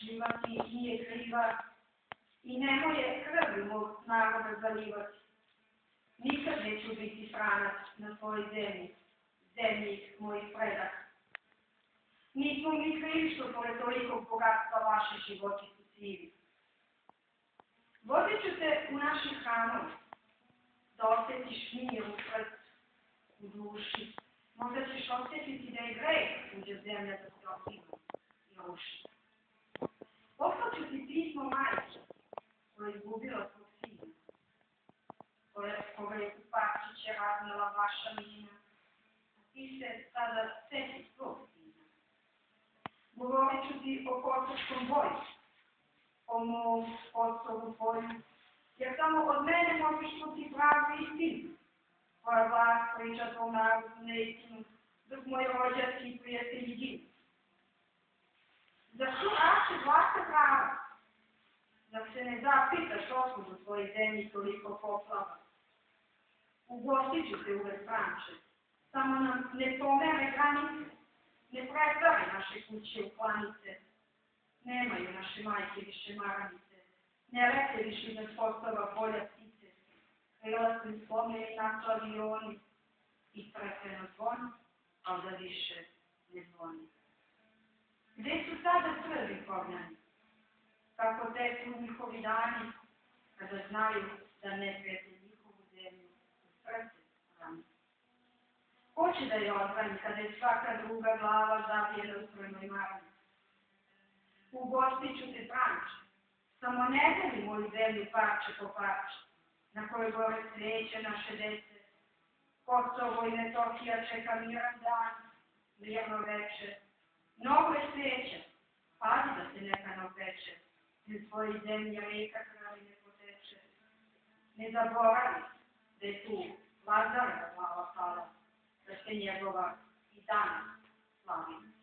šljivati, nije kriva i nemoj je krvlju mog naroda zalivati. Nikad neću biti stranac na tvojoj zemlji, zemlji mojih predaka. Nismo mi krivi što pored tolikog bogatstva vaši životi su sivi. Vodit ću te u naših hramove, da osjetiš mir u srcu, u duši. Možda ćeš osjetiti da je greh tuđa zemlja da se otima i ruši. Poslat ću ti pismo majke, koja je izgubila svog sina, koga je u parčiće raznala vaša mina, a ti se sada sjeti svog sina. Govorit ću ti o kosoškom boju, o mom Kosovu polju, jer samo od mene možeš čuti pravu istinu, koja vlast priča tvom narodu neistinu, dok moji rođaci i prijatelji ginu. Zar tu rače vlasta prava? Zar se ne zapitaš otkud u tvojoj zemlji toliko poplava? Ugostit ću te uvek Franče, samo nam ne pomere granice, ne pretvare naše kuće u klanice. Nemaju naše majke više maramice, ne lete više iznad postava polja ptice, krila su slomljeni nato avioni i prekreno zvoni, ali da više ne zvoni. Gde su sada Srbi pognani? Kako teku njihovi dani, kada znaju da neprijatelj njihovu zemlju u srce rani? Ko će da je odbrani kada je svaka druga glava zavijena u crnoj marami? Ugostit ću te Franče, samo ne deli moju zemlju parče po parče, na kojoj gore cveće naše dece. Kosovo i Metohija čeka miran dan, mirno veče. Mnogo je sveća, pazi da se neka ne opeče, iz svoje zemlje reka krvi ne poteče. Ne zaboravi da je tu Lazareva glava pala, da se njegova i danas slavi.